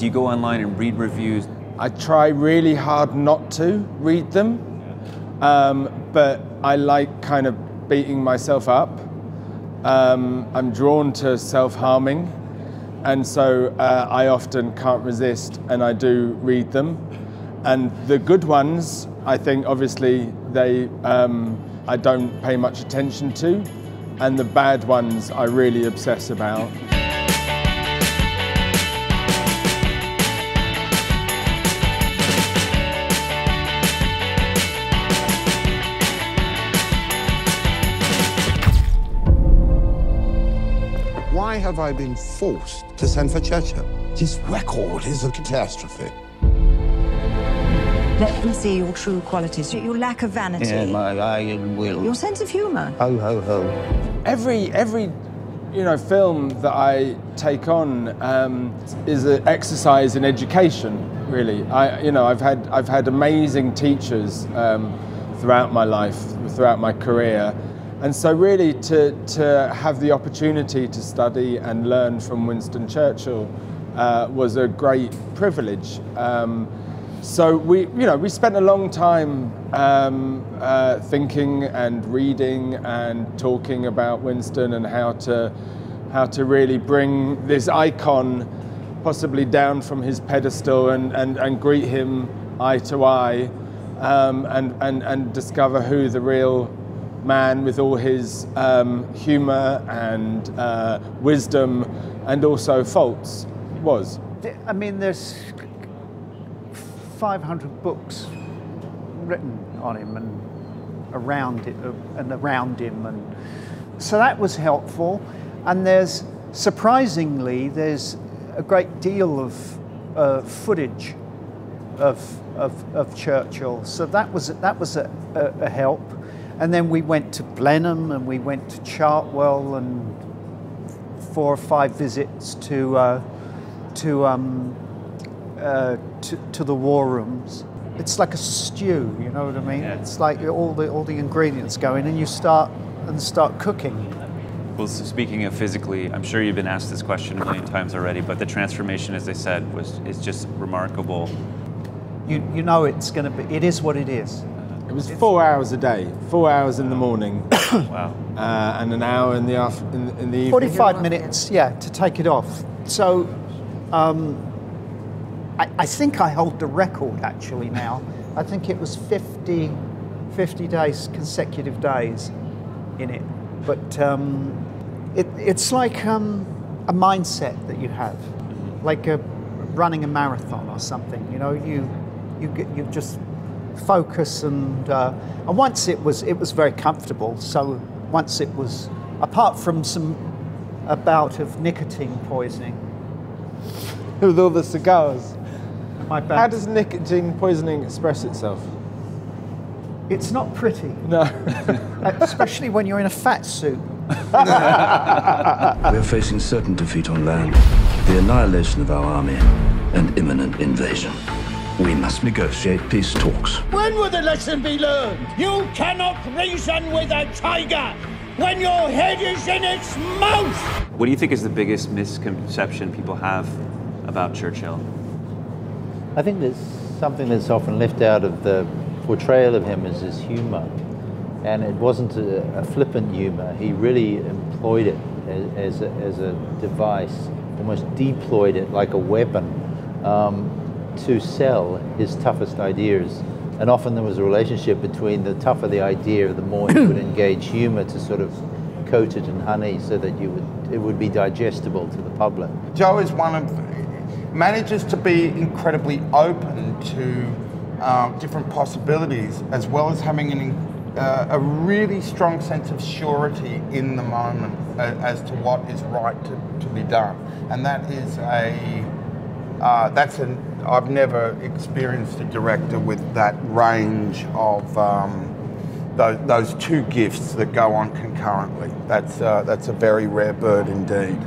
Do you go online and read reviews? I try really hard not to read them, but I like kind of beating myself up. I'm drawn to self-harming, and so I often can't resist, and I do read them. And the good ones, I think, obviously, I don't pay much attention to, and the bad ones I really obsess about. Why have I been forced to send for Churchill? This record is a catastrophe. Let them see your true qualities, your lack of vanity. Yeah, my iron will. Your sense of humour. Ho, ho, ho. Every film that I take on is an exercise in education, really. I've had amazing teachers throughout my life, throughout my career. And so really to have the opportunity to study and learn from Winston Churchill was a great privilege. So we spent a long time thinking and reading and talking about Winston and how to really bring this icon possibly down from his pedestal and greet him eye to eye and discover who the real man with all his humour and wisdom and also faults was. I mean, there's 500 books written on him and around him, and so that was helpful. And surprisingly there's a great deal of footage of Churchill, so that was a help. And then we went to Blenheim and we went to Chartwell and 4 or 5 visits to the war rooms. It's like a stew, you know what I mean? Yeah. It's like all the ingredients go in and you start cooking. Well, so speaking of physically, I'm sure you've been asked this question a million times already, but the transformation, as I said, is just remarkable. You know it is what it is. It was 4 hours a day, 4 hours in the morning. Wow. And an hour in the evening. 45 minutes, yeah, to take it off. So I think I hold the record actually now. I think it was 50 days, consecutive days in it. But it's like a mindset that you have, like running a marathon or something. You know, you just focus and once it was very comfortable. So once it was, apart from a bout of nicotine poisoning with all the cigars. How does nicotine poisoning express itself? It's not pretty. No. Especially when you're in a fat suit. We're facing certain defeat on land, the annihilation of our army, and imminent invasion. We must negotiate peace talks. When will the lesson be learned? You cannot reason with a tiger when your head is in its mouth! What do you think is the biggest misconception people have about Churchill? I think there's something that's often left out of the portrayal of him as his humour. And it wasn't a flippant humour. He really employed it as a device, almost deployed it like a weapon to sell his toughest ideas. And often there was a relationship between the tougher the idea, the more he would engage humour to sort of coat it in honey so that it would be digestible to the public. Joe is manages to be incredibly open to different possibilities, as well as having a really strong sense of surety in the moment as to what is right to be done. And that is I've never experienced a director with that range of those two gifts that go on concurrently. That's a very rare bird indeed.